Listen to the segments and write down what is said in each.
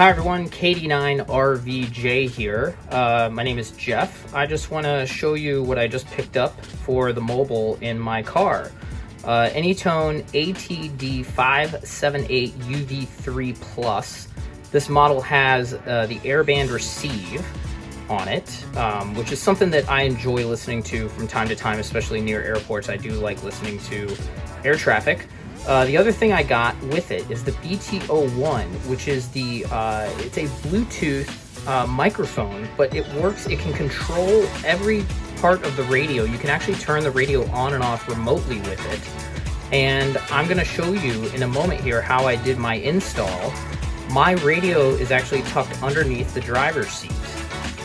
Hi everyone, KD9RVJ here. My name is Jeff. I just want to show you what I just picked up for the mobile in my car. AnyTone ATD578UV3 Plus. This model has the airband receive on it, which is something that I enjoy listening to from time to time, especially near airports. I do like listening to air traffic. The other thing I got with it is the BT01, which is it's a Bluetooth microphone, but it can control every part of the radio. You can actually turn the radio on and off remotely with it. And I'm gonna show you in a moment here how I did my install. My radio is actually tucked underneath the driver's seat.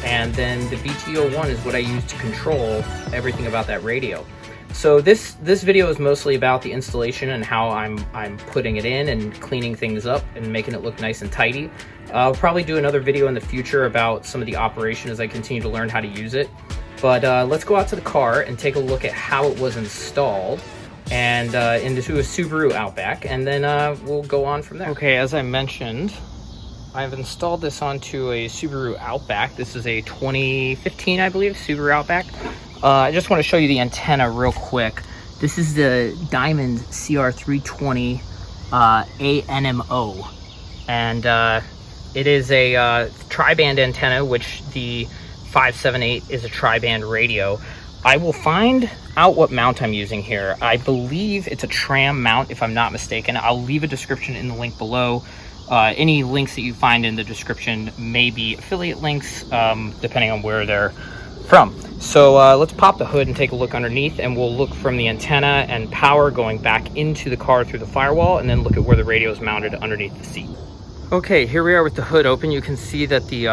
And then the BT01 is what I use to control everything about that radio. So this video is mostly about the installation and how I'm putting it in and cleaning things up and making it look nice and tidy. I'll probably do another video in the future about some of the operation as I continue to learn how to use it. But let's go out to the car and take a look at how it was installed and into a Subaru Outback, and then we'll go on from there. Okay, as I mentioned, I've installed this onto a Subaru Outback. This is a 2015, I believe, Subaru Outback. I just want to show you the antenna real quick. This is the Diamond CR320 ANMO, and it is a tri-band antenna, which the 578 is a tri-band radio. I will find out what mount I'm using here. I believe it's a tram mount, if I'm not mistaken. I'll leave a description in the link below. Any links that you find in the description may be affiliate links, depending on where they're from. So let's pop the hood and take a look underneath, and we'll look from the antenna and power going back into the car through the firewall, and then look at where the radio is mounted underneath the seat. Okay, here we are with the hood open. You can see that the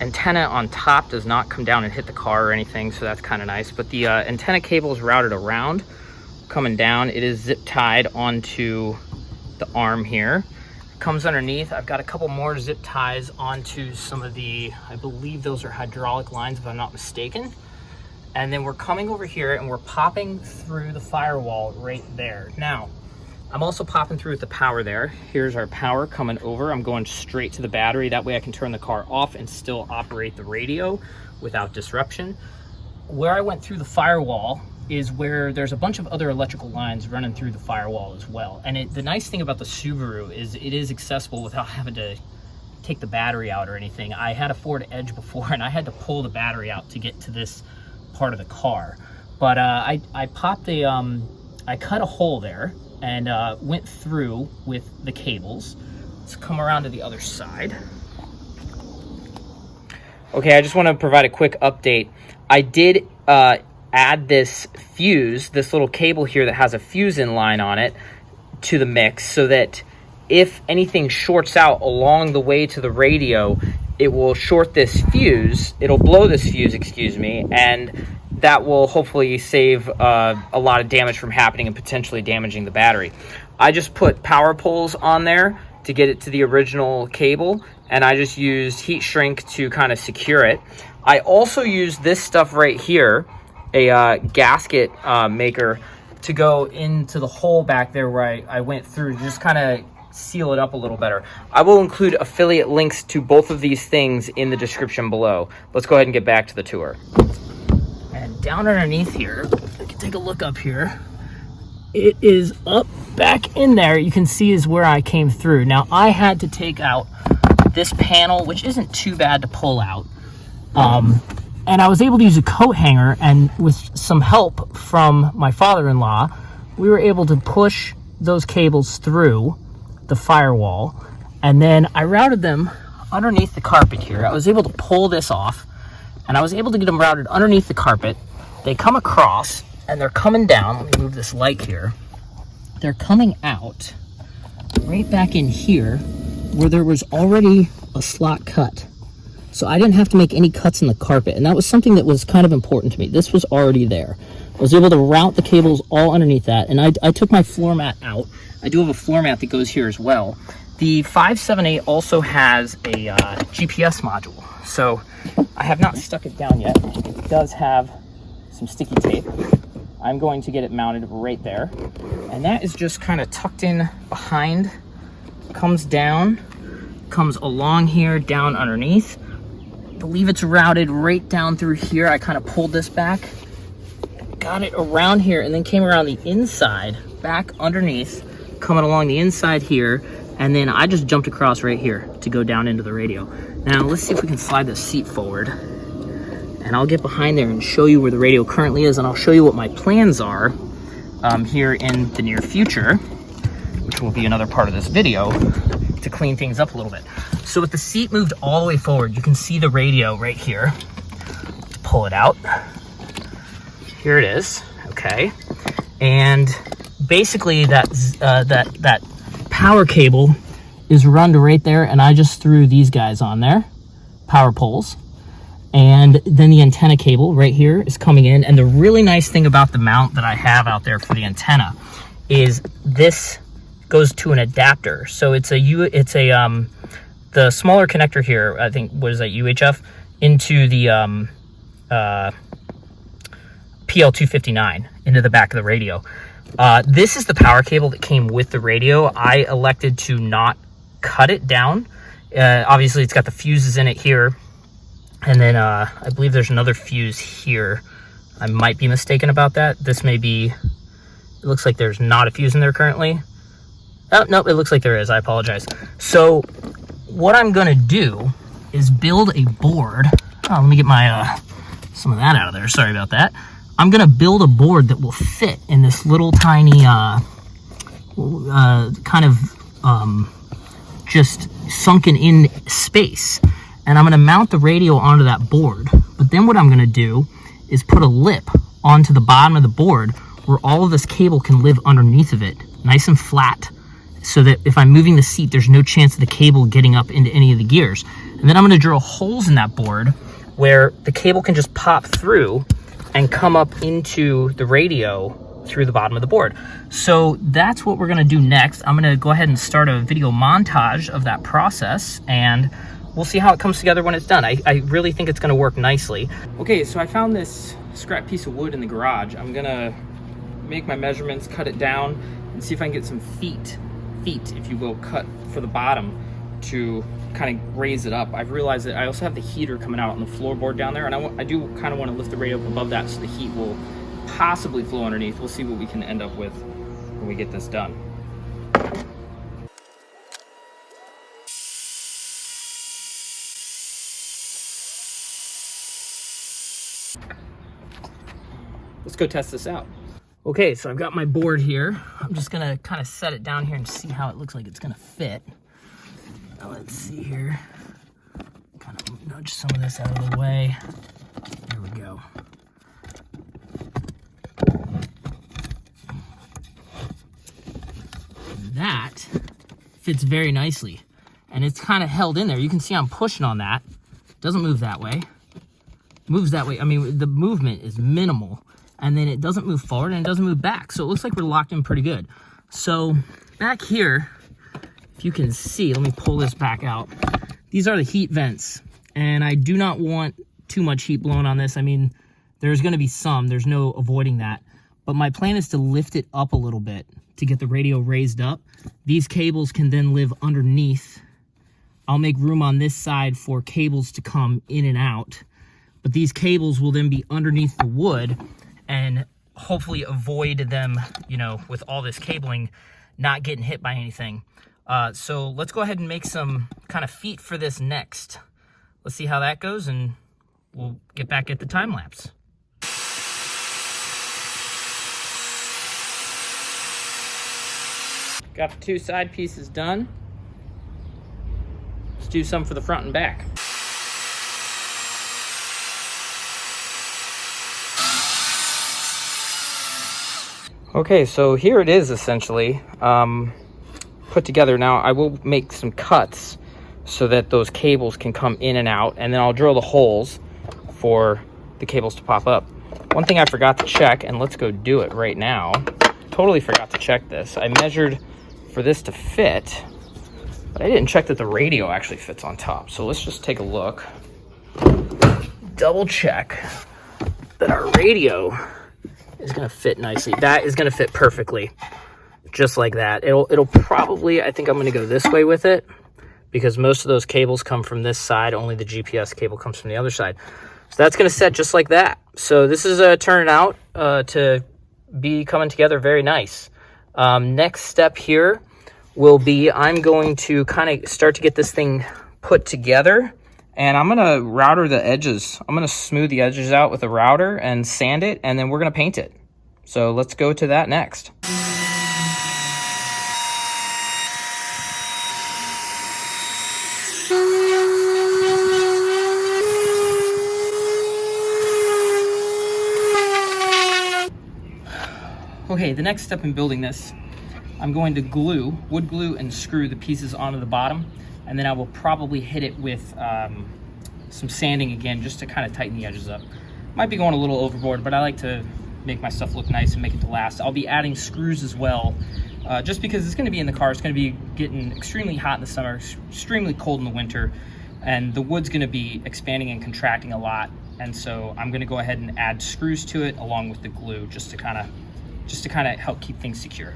antenna on top does not come down and hit the car or anything, so that's kind of nice. But the antenna cable is routed around, coming down. It is zip tied onto the arm here. Comes underneath. I've got a couple more zip ties onto some of the, I believe those are hydraulic lines if I'm not mistaken. And then we're coming over here and we're popping through the firewall right there. Now, I'm also popping through with the power there. Here's our power coming over. I'm going straight to the battery. That way I can turn the car off and still operate the radio without disruption. Where I went through the firewall is where there's a bunch of other electrical lines running through the firewall as well. And the nice thing about the Subaru is it is accessible without having to take the battery out or anything. I had a Ford Edge before and I had to pull the battery out to get to this part of the car. But I popped I cut a hole there and went through with the cables. Let's come around to the other side. Okay, I just want to provide a quick update. I did add this fuse, this little cable here that has a fuse in line on it, to the mix, so that if anything shorts out along the way to the radio, it will short this fuse, it'll blow this fuse, excuse me, and that will hopefully save a lot of damage from happening and potentially damaging the battery. I just put power poles on there to get it to the original cable, and I just used heat shrink to kind of secure it. I also used this stuff right here, a gasket maker, to go into the hole back there where I went through to just kind of seal it up a little better. I will include affiliate links to both of these things in the description below. Let's go ahead and get back to the tour. And down underneath here, you can take a look up here. It is up back in there. You can see is where I came through. Now I had to take out this panel, which isn't too bad to pull out. And I was able to use a coat hanger, and with some help from my father-in-law, we were able to push those cables through the firewall, and then I routed them underneath the carpet here. I was able to pull this off, and I was able to get them routed underneath the carpet. They come across, and they're coming down. Let me move this light here. They're coming out right back in here where there was already a slot cut. So I didn't have to make any cuts in the carpet, and that was something that was kind of important to me. This was already there. I was able to route the cables all underneath that, and I took my floor mat out. I do have a floor mat that goes here as well. The 578 also has a GPS module, so I have not stuck it down yet. It does have some sticky tape. I'm going to get it mounted right there, and that is just kind of tucked in behind, comes down, comes along here, down underneath. I believe it's routed right down through here. I kind of pulled this back, got it around here, and then came around the inside, back underneath, coming along the inside here, and then I just jumped across right here to go down into the radio. Now, let's see if we can slide the seat forward, and I'll get behind there and show you where the radio currently is, and I'll show you what my plans are here in the near future, which will be another part of this video, to clean things up a little bit. So with the seat moved all the way forward, you can see the radio right here. Let's pull it out. Here it is, okay. And basically that power cable is run to right there, and I just threw these guys on there, power poles. And then the antenna cable right here is coming in. And the really nice thing about the mount that I have out there for the antenna is this goes to an adapter. So it's the smaller connector here, I think, what is that, UHF, into the PL259 into the back of the radio. This is the power cable that came with the radio. I elected to not cut it down. Obviously, it's got the fuses in it here. And then I believe there's another fuse here. I might be mistaken about that. This may be, it looks like there's not a fuse in there currently. Oh, no, it looks like there is. I apologize. So what I'm going to do is build a board. Oh, let me get my some of that out of there. Sorry about that. I'm going to build a board that will fit in this little tiny kind of just sunken in space. And I'm going to mount the radio onto that board. But then what I'm going to do is put a lip onto the bottom of the board where all of this cable can live underneath of it, nice and flat, so that if I'm moving the seat, there's no chance of the cable getting up into any of the gears. And then I'm going to drill holes in that board where the cable can just pop through and come up into the radio through the bottom of the board. So that's what we're going to do next. I'm going to go ahead and start a video montage of that process, and we'll see how it comes together when it's done. I really think it's going to work nicely. Okay, so I found this scrap piece of wood in the garage. I'm going to make my measurements, cut it down, and see if I can get some feet, if you will, cut for the bottom to kind of raise it up. I've realized that I also have the heater coming out on the floorboard down there, and I do kind of want to lift the radio up above that so the heat will possibly flow underneath. We'll see what we can end up with when we get this done. Let's go test this out. Okay, so I've got my board here. I'm just gonna kind of set it down here and see how it looks like it's gonna fit. Now let's see here. Kind of nudge some of this out of the way. There we go. That fits very nicely. And it's kind of held in there. You can see I'm pushing on that. It doesn't move that way. It moves that way. I mean, the movement is minimal. And then it doesn't move forward and it doesn't move back. So it looks like we're locked in pretty good. So back here, if you can see, let me pull this back out. These are the heat vents, and I do not want too much heat blown on this. I mean, there's gonna be some, there's no avoiding that. But my plan is to lift it up a little bit to get the radio raised up. These cables can then live underneath. I'll make room on this side for cables to come in and out. But these cables will then be underneath the wood, and hopefully avoid them, you know, with all this cabling, not getting hit by anything. So let's go ahead and make some kind of feet for this next. Let's see how that goes, and we'll get back at the time lapse. Got the two side pieces done. Let's do some for the front and back. Okay, so here it is essentially put together. Now I will make some cuts so that those cables can come in and out, and then I'll drill the holes for the cables to pop up. One thing I forgot to check, and let's go do it right now. Totally forgot to check this. I measured for this to fit, but I didn't check that the radio actually fits on top. So let's just take a look. Double check that our radio is gonna fit nicely. That is gonna fit perfectly, just like that. It'll probably, I think I'm gonna go this way with it. because most of those cables come from this side. Only the GPS cable comes from the other side. So that's going to set just like that. So this is turning out to be coming together very nice. Next step here will be I'm going to kind of start to get this thing put together, and I'm going to router the edges. I'm going to smooth the edges out with a router and sand it, and then we're going to paint it. So let's go to that next. Okay, the next step in building this, I'm going to wood glue and screw the pieces onto the bottom, and then I will probably hit it with some sanding again, just to kind of tighten the edges up. Might be going a little overboard, but I like to make my stuff look nice and make it to last. I'll be adding screws as well, just because it's going to be in the car. It's going to be getting extremely hot in the summer, extremely cold in the winter, and the wood's going to be expanding and contracting a lot. And so I'm going to go ahead and add screws to it along with the glue, just to kind of help keep things secure.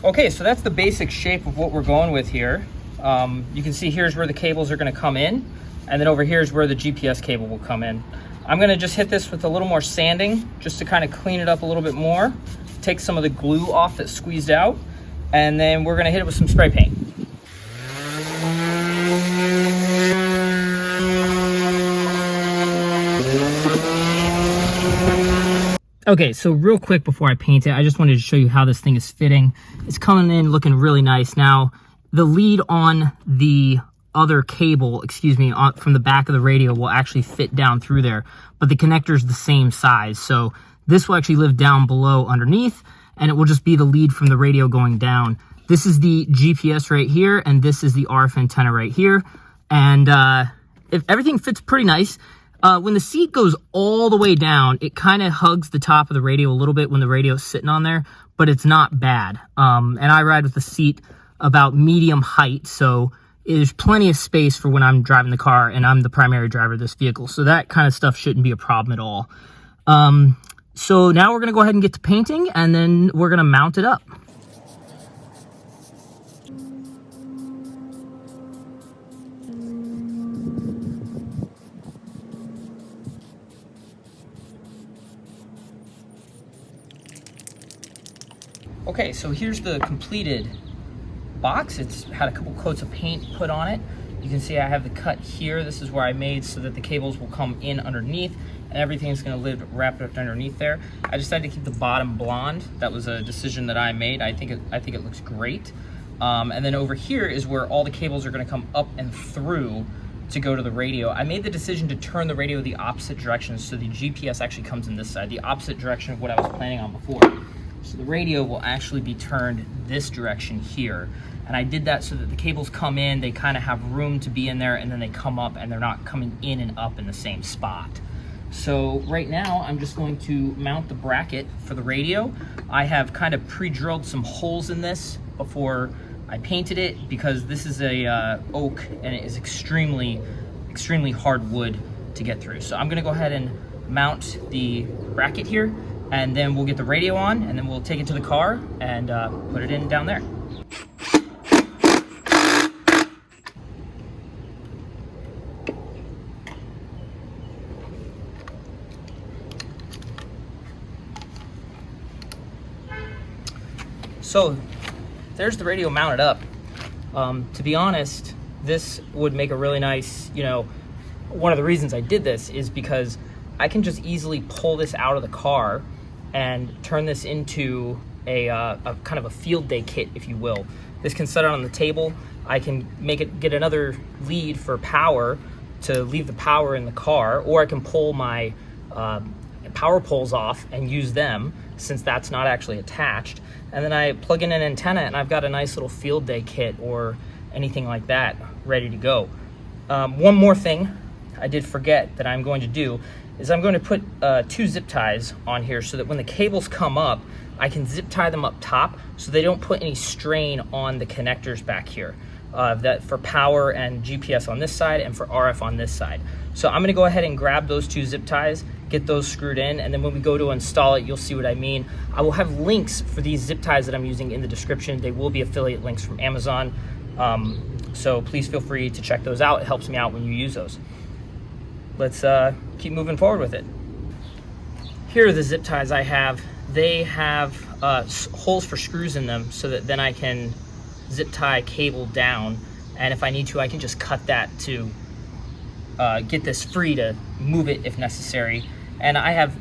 Okay, so that's the basic shape of what we're going with here. You can see here's where the cables are going to come in, and then over here is where the GPS cable will come in. I'm going to just hit this with a little more sanding, just to kind of clean it up a little bit more, take some of the glue off that's squeezed out, and then we're going to hit it with some spray paint. Okay, so real quick before I paint it, I just wanted to show you how this thing is fitting. It's coming in looking really nice. Now, the lead on the other cable, from the back of the radio will actually fit down through there, but the connector is the same size. So this will actually live down below underneath, and it will just be the lead from the radio going down. This is the GPS right here, and this is the RF antenna right here. And if everything fits pretty nice. When the seat goes all the way down, it kind of hugs the top of the radio a little bit when the radio's sitting on there, but it's not bad. And I ride with the seat about medium height, so there's plenty of space for when I'm driving the car, and I'm the primary driver of this vehicle. So that kind of stuff shouldn't be a problem at all. So now we're going to go ahead and get to painting, and then we're going to mount it up. Okay, so here's the completed box. It's had a couple coats of paint put on it. You can see I have the cut here. This is where I made so that the cables will come in underneath, and everything's going to live wrapped up underneath there. I decided to keep the bottom blonde. That was a decision that I made. I think it looks great. And then over here is where all the cables are going to come up and through to go to the radio. I made the decision to turn the radio the opposite direction, so the GPS actually comes in this side, the opposite direction of what I was planning on before. So the radio will actually be turned this direction here. And I did that so that the cables come in, they kind of have room to be in there, and then they come up and they're not coming in and up in the same spot. So right now I'm just going to mount the bracket for the radio. I have kind of pre-drilled some holes in this before I painted it, because this is a oak, and it is extremely hard wood to get through. So I'm gonna go ahead and mount the bracket here, and then we'll get the radio on, and then we'll take it to the car and put it in down there. So there's the radio mounted up. To be honest, this would make a really nice, one of the reasons I did this is because I can just easily pull this out of the car and turn this into a kind of a field day kit, if you will. This can set it on the table. I can get another lead for power to leave the power in the car, or I can pull my power poles off and use them, since that's not actually attached. And then I plug in an antenna and I've got a nice little field day kit or anything like that ready to go. One more thing I did forget that I'm going to do is I'm going to put 2 zip ties on here so that when the cables come up, I can zip tie them up top so they don't put any strain on the connectors back here. That for power and GPS on this side and for RF on this side. So I'm gonna go ahead and grab those 2 zip ties, get those screwed in, and then when we go to install it, you'll see what I mean. I will have links for these zip ties that I'm using in the description. They will be affiliate links from Amazon. So please feel free to check those out. It helps me out when you use those. Let's keep moving forward with it. Here are the zip ties I have. They have holes for screws in them so that then I can zip tie cable down, and if I need to, I can just cut that to get this free to move it if necessary. And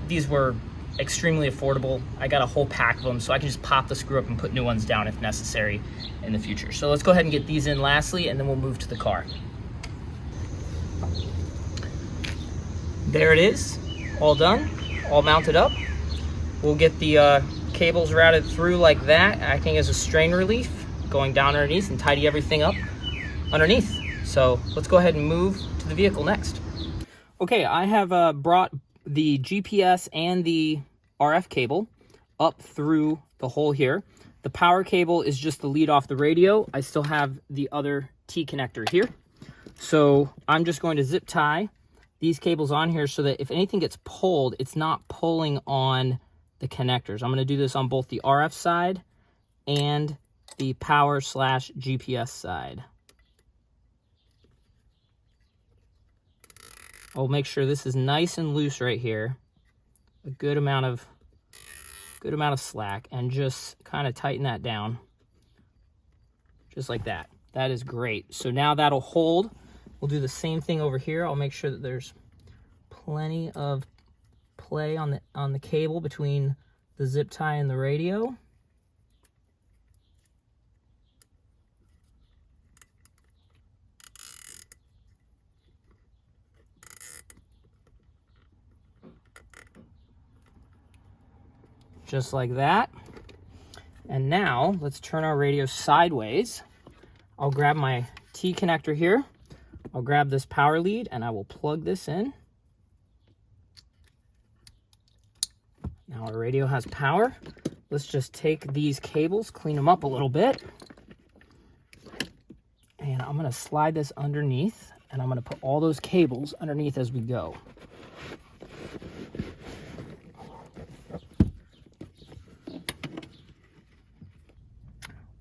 these were extremely affordable. I got a whole pack of them, so I can just pop the screw up and put new ones down if necessary in the future. So let's go ahead and get these in lastly, and then we'll move to the car. There it is, all done, all mounted up. We'll get the cables routed through like that, acting as a strain relief, going down underneath and tidy everything up underneath. So let's go ahead and move to the vehicle next. Okay, I have brought the GPS and the RF cable up through the hole here. The power cable is just the lead off the radio. I still have the other T connector here. So I'm just going to zip tie these cables on here so that if anything gets pulled, it's not pulling on the connectors. I'm going to do this on both the RF side and the power / GPS side. I'll make sure this is nice and loose right here. A good amount of slack, and just kind of tighten that down. Just like that. That is great. So now that'll hold. We'll do the same thing over here. I'll make sure that there's plenty of play on the cable between the zip tie and the radio. Just like that. And now let's turn our radio sideways. I'll grab my T connector here. I'll grab this power lead and I will plug this in. Now our radio has power. Let's just take these cables, clean them up a little bit. And I'm gonna slide this underneath, and I'm gonna put all those cables underneath as we go.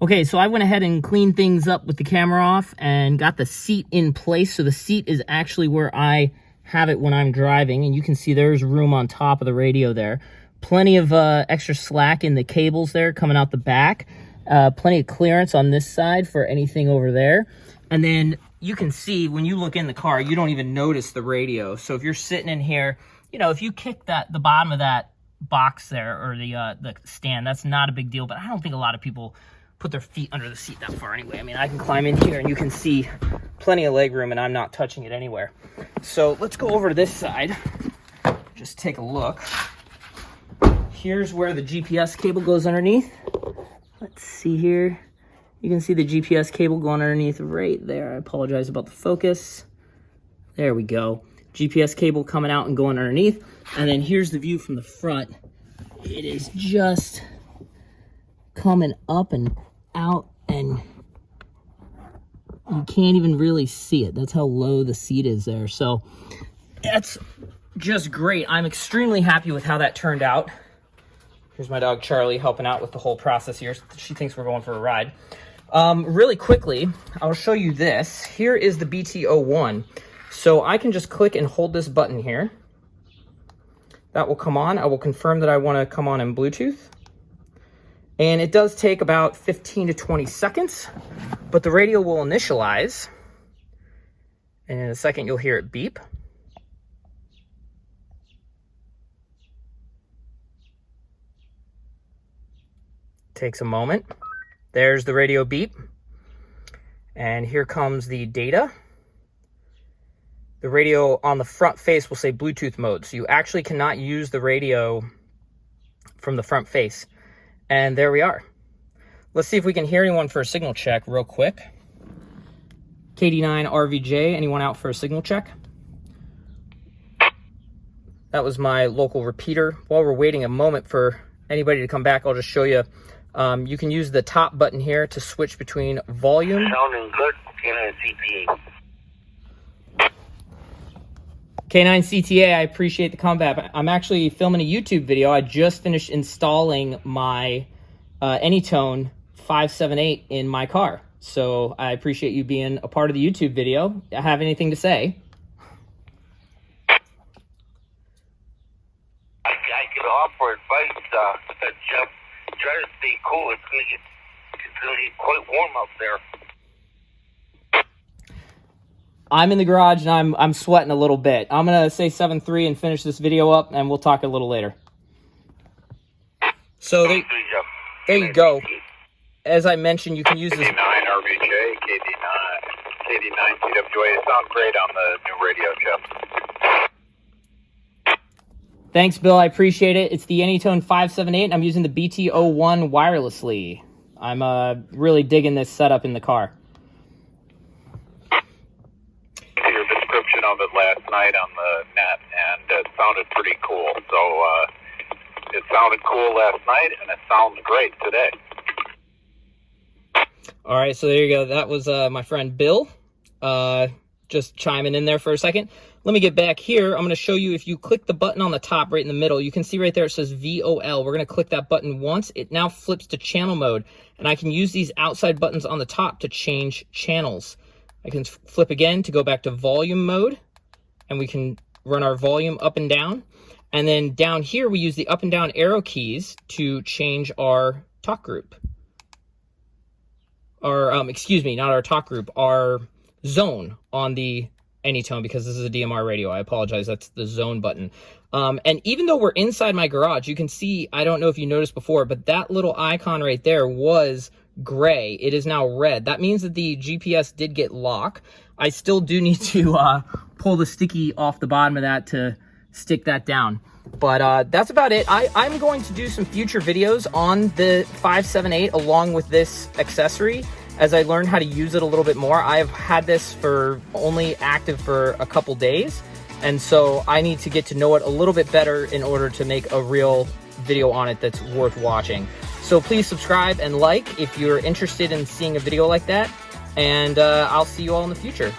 Okay, so I went ahead and cleaned things up with the camera off and got the seat in place. So the seat is actually where I have it when I'm driving, and you can see there's room on top of the radio there. Plenty of extra slack in the cables there coming out the back. Plenty of clearance on this side for anything over there. And then you can see when you look in the car, you don't even notice the radio. So if you're sitting in here, you know, if you kick the bottom of that box there, or the stand, that's not a big deal. But I don't think a lot of people put their feet under the seat that far anyway. I mean, I can climb in here and you can see plenty of leg room, and I'm not touching it anywhere. So let's go over to this side. Just take a look. Here's where the GPS cable goes underneath. Let's see here. You can see the GPS cable going underneath right there. I apologize about the focus. There we go. GPS cable coming out and going underneath. And then here's the view from the front. It is just coming up and out, and you can't even really see it. That's how low the seat is there. So that's just great. I'm extremely happy with how that turned out. Here's my dog Charlie helping out with the whole process here. She thinks we're going for a ride. Really quickly, I'll show you this. Here is the BT01. So I can just click and hold this button here. That will come on. I will confirm that I want to come on in Bluetooth. And it does take about 15 to 20 seconds, but the radio will initialize. And in a second, you'll hear it beep. Takes a moment. There's the radio beep. And here comes the data. The radio on the front face will say Bluetooth mode, so you actually cannot use the radio from the front face. And there we are. Let's see if we can hear anyone for a signal check real quick. KD9 RVJ, anyone out for a signal check? That was my local repeater. While we're waiting a moment for anybody to come back, I'll just show you. You can use the top button here to switch between volume. Sounding good, K9 CTA. K9 CTA, I appreciate the comeback. I'm actually filming a YouTube video. I just finished installing my AnyTone 578 in my car. So I appreciate you being a part of the YouTube video. I have anything to say? I could offer advice, Jeff. Try to stay cool. It's gonna get quite warm up there. I'm in the garage and I'm sweating a little bit. I'm gonna say 7.3 and finish this video up, and we'll talk a little later. So there you go. As I mentioned, you can use this. KD9 RVJ, KD9 TWA. It sounds great on the new radio, Jeff. Thanks, Bill. I appreciate it. It's the AnyTone 578. I'm using the BT01 wirelessly. I'm really digging this setup in the car. Your description of it last night on the net, and it sounded pretty cool. So it sounded cool last night, and it sounds great today. All right, so there you go. That was my friend Bill, just chiming in there for a second. Let me get back here. I'm going to show you, if you click the button on the top right in the middle, you can see right there it says VOL. We're going to click that button once. It now flips to channel mode, and I can use these outside buttons on the top to change channels. I can flip again to go back to volume mode, and we can run our volume up and down. And then down here, we use the up and down arrow keys to change our talk group. Or, excuse me, not our talk group, our zone on the AnyTone, because this is a DMR radio. I apologize, that's the zone button. And even though we're inside my garage, you can see, I don't know if you noticed before, but that little icon right there was gray. It is now red. That means that the GPS did get lock. I still do need to pull the sticky off the bottom of that to stick that down. But that's about it. I'm going to do some future videos on the 578 along with this accessory as I learn how to use it a little bit more. I've had this for only active for a couple days, and so I need to get to know it a little bit better in order to make a real video on it that's worth watching. So please subscribe and like if you're interested in seeing a video like that, and I'll see you all in the future.